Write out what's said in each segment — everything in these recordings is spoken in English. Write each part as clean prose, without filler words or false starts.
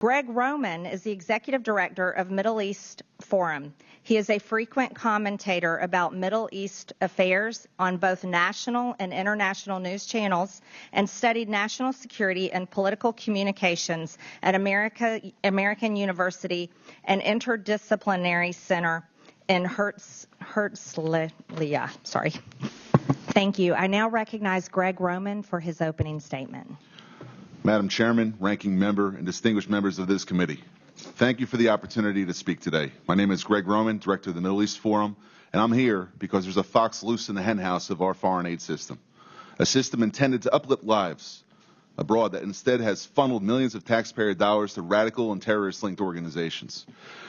Gregg Roman is the executive director of Middle East Forum. He is a frequent commentator about Middle East affairs on both national and international news channels and studied national security and political communications at American University and Interdisciplinary Center in Herzliya. Sorry. Thank you. I now recognize Gregg Roman for his opening statement. Madam Chairman, ranking member, and distinguished members of this committee, thank you for the opportunity to speak today. My name is Gregg Roman, director of the Middle East Forum, and I'm here because there's a fox loose in the henhouse of our foreign aid system, a system intended to uplift lives abroad that instead has funneled millions of taxpayer dollars to radical and terrorist-linked organizations.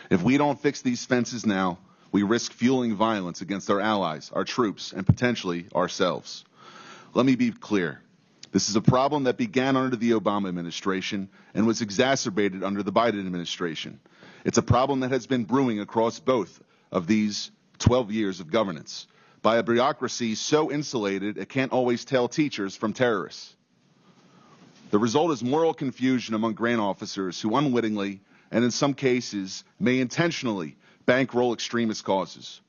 If we don't fix these fences now, we risk fueling violence against our allies, our troops, and potentially ourselves. Let me be clear. This is a problem that began under the Obama administration and was exacerbated under the Biden administration. It's a problem that has been brewing across both of these 12 years of governance by a bureaucracy so insulated it can't always tell teachers from terrorists. The result is moral confusion among grant officers who unwittingly, and in some cases may intentionally, bankroll extremist causes.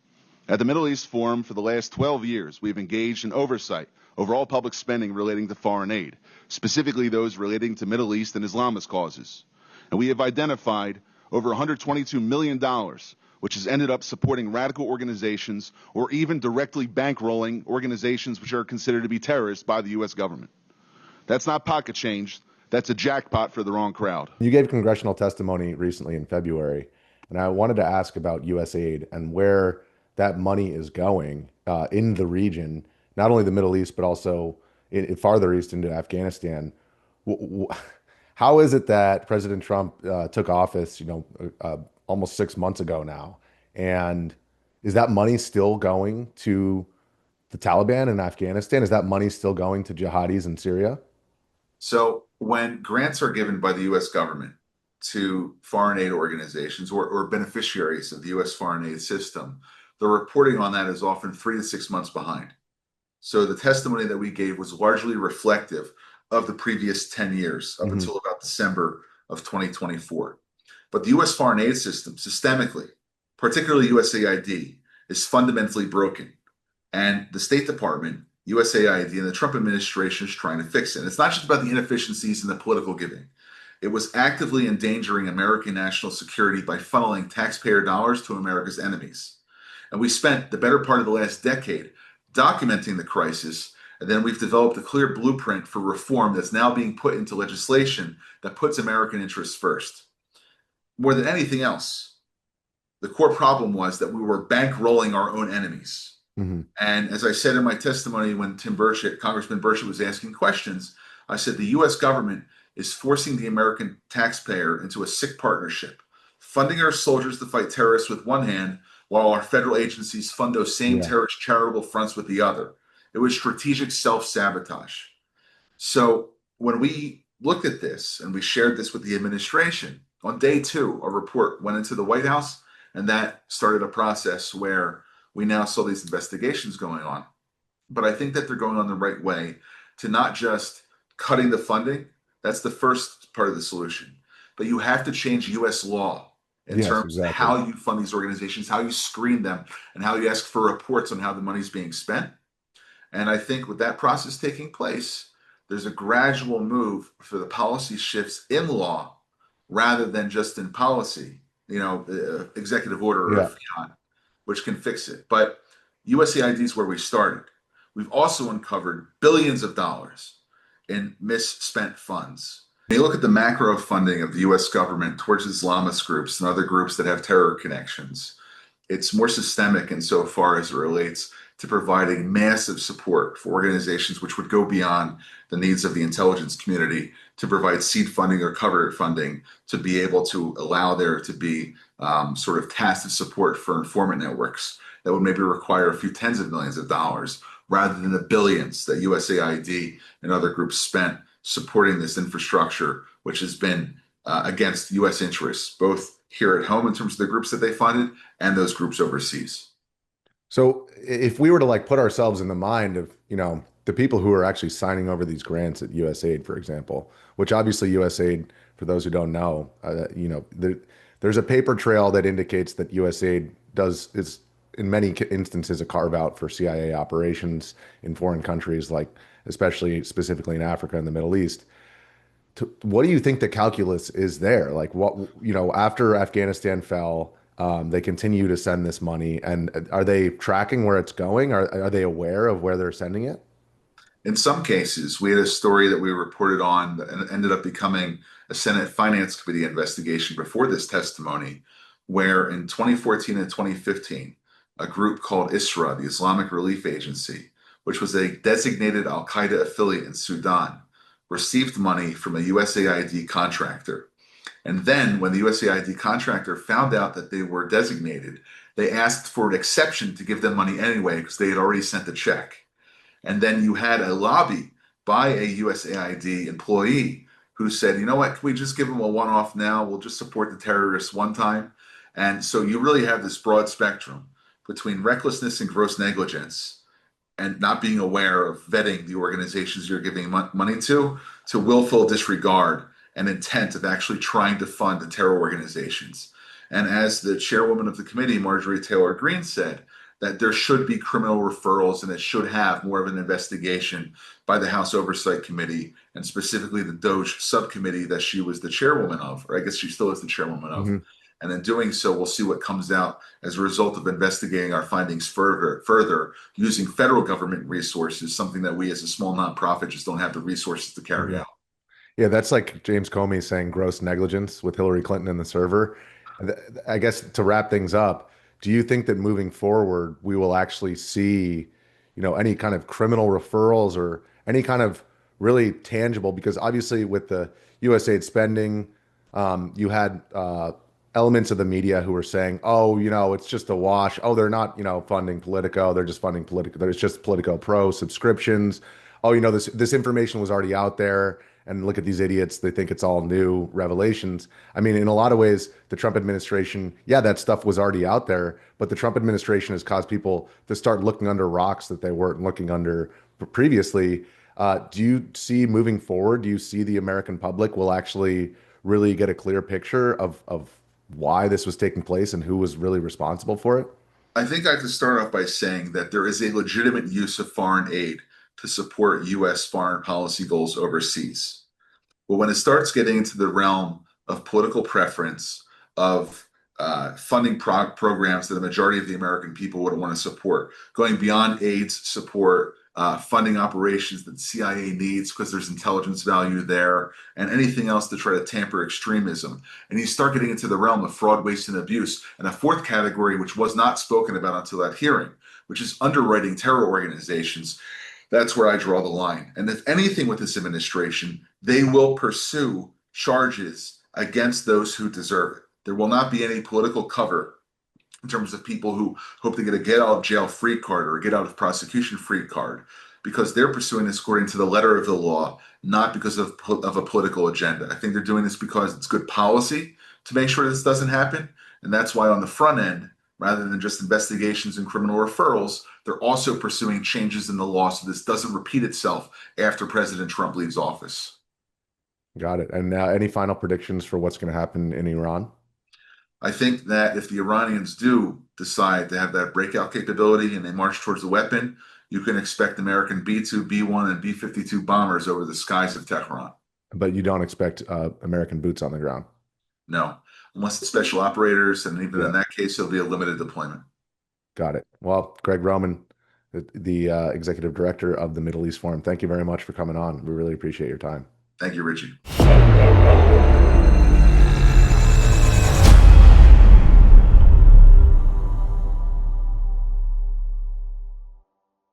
At the Middle East Forum for the last 12 years, we've engaged in oversight over all public spending relating to foreign aid, specifically those relating to Middle East and Islamist causes. And we have identified over $122 million, which has ended up supporting radical organizations or even directly bankrolling organizations which are considered to be terrorists by the U.S. government. That's not pocket change. That's a jackpot for the wrong crowd. You gave congressional testimony recently in February, and I wanted to ask about U.S. aid and where that money is going in the region, not only the Middle East, but also farther east into Afghanistan. How is it that President Trump took office, almost 6 months ago now? And is that money still going to the Taliban in Afghanistan? Is that money still going to jihadis in Syria? So when grants are given by the U.S. government to foreign aid organizations or beneficiaries of the U.S. foreign aid system, the reporting on that is often 3 to 6 months behind. So the testimony that we gave was largely reflective of the previous 10 years up until about December of 2024. But the U.S. foreign aid system, systemically, particularly USAID, is fundamentally broken. And the State Department, USAID, and the Trump administration is trying to fix it. And it's not just about the inefficiencies in the political giving. It was actively endangering American national security by funneling taxpayer dollars to America's enemies. And we spent the better part of the last decade documenting the crisis, and then we've developed a clear blueprint for reform that's now being put into legislation that puts American interests first. More than anything else, the core problem was that we were bankrolling our own enemies. And as I said in my testimony when Congressman Burchett was asking questions, I said the U.S. government is forcing the American taxpayer into a sick partnership, funding our soldiers to fight terrorists with one hand, while our federal agencies fund those same terrorist charitable fronts with the other. It was strategic self-sabotage. So when we looked at this and we shared this with the administration, on day 2, a report went into the White House, and that started a process where we now saw these investigations going on. But I think that they're going on the right way to not just cutting the funding. That's the first part of the solution. But you have to change U.S. law in terms of how you fund these organizations, how you screen them, and how you ask for reports on how the money's being spent. And I think with that process taking place, there's a gradual move for the policy shifts in law rather than just in policy, executive order or fiat, which can fix it. But USAID is where we started. We've also uncovered billions of dollars in misspent funds. When you look at the macro funding of the U.S. government towards Islamist groups and other groups that have terror connections, it's more systemic insofar as it relates to providing massive support for organizations which would go beyond the needs of the intelligence community to provide seed funding or cover funding to be able to allow there to be sort of tacit support for informant networks that would maybe require a few tens of millions of dollars rather than the billions that USAID and other groups spent supporting this infrastructure, which has been against U.S. interests, both here at home in terms of the groups that they funded and those groups overseas. So if we were to put ourselves in the mind of, the people who are actually signing over these grants at USAID, for example, which obviously USAID, for those who don't know, there's a paper trail that indicates that USAID is in many instances a carve out for CIA operations in foreign countries, like especially specifically in Africa and the Middle East. What do you think the calculus is there? Like what, after Afghanistan fell, they continue to send this money, and are they tracking where it's going? Are they aware of where they're sending it? In some cases, we had a story that we reported on and ended up becoming a Senate Finance Committee investigation before this testimony, where in 2014 and 2015, a group called ISRA, the Islamic Relief Agency, which was a designated Al Qaeda affiliate in Sudan, received money from a USAID contractor. And then, when the USAID contractor found out that they were designated, they asked for an exception to give them money anyway because they had already sent the check. And then you had a lobby by a USAID employee who said, you know what, can we just give them a one-off now? We'll just support the terrorists one time. And so you really have this broad spectrum between recklessness and gross negligence and not being aware of vetting the organizations you're giving money to willful disregard and intent of actually trying to fund the terror organizations. And as the chairwoman of the committee, Marjorie Taylor Greene, said, that there should be criminal referrals and it should have more of an investigation by the House Oversight Committee and specifically the DOJ subcommittee that she was the chairwoman of, or I guess she still is the chairwoman of. Mm-hmm. And in doing so, we'll see what comes out as a result of investigating our findings further using federal government resources, something that we as a small nonprofit just don't have the resources to carry out. Yeah, that's like James Comey saying gross negligence with Hillary Clinton in the server. I guess to wrap things up, do you think that moving forward, we will actually see, any kind of criminal referrals or any kind of really tangible? Because obviously, with the USAID spending, you had elements of the media who were saying, "Oh, it's just a wash. Oh, they're not, funding Politico. They're just funding Politico. There's just Politico Pro subscriptions. Oh, this information was already out there." And look at these idiots. They think it's all new revelations. I mean, in a lot of ways, the Trump administration, yeah, that stuff was already out there, but the Trump administration has caused people to start looking under rocks that they weren't looking under previously. Do you see moving forward, do you see the American public will actually really get a clear picture of why this was taking place and who was really responsible for it? I think I have to start off by saying that there is a legitimate use of foreign aid to support U.S. foreign policy goals overseas. But when it starts getting into the realm of political preference, of funding programs that the majority of the American people would want to support, going beyond AIDS support, funding operations that the CIA needs because there's intelligence value there, and anything else to try to tamper extremism. And you start getting into the realm of fraud, waste, and abuse. And a fourth category, which was not spoken about until that hearing, which is underwriting terror organizations. That's where I draw the line. And if anything with this administration, they will pursue charges against those who deserve it. There will not be any political cover in terms of people who hope to get a get out of jail free card or a get out of prosecution free card, because they're pursuing this according to the letter of the law, not because of a political agenda. I think they're doing this because it's good policy to make sure this doesn't happen. And that's why on the front end, rather than just investigations and criminal referrals, they're also pursuing changes in the law so this doesn't repeat itself after President Trump leaves office. Got it. And now, any final predictions for what's going to happen in Iran? I think that if the Iranians do decide to have that breakout capability and they march towards the weapon, you can expect American B-2, B-1, and B-52 bombers over the skies of Tehran. But you don't expect American boots on the ground? No, unless it's special operators, and even Yeah. in that case, it'll be a limited deployment. Got it. Well, Gregg Roman, the executive director of the Middle East Forum, thank you very much for coming on. We really appreciate your time. Thank you, Richie.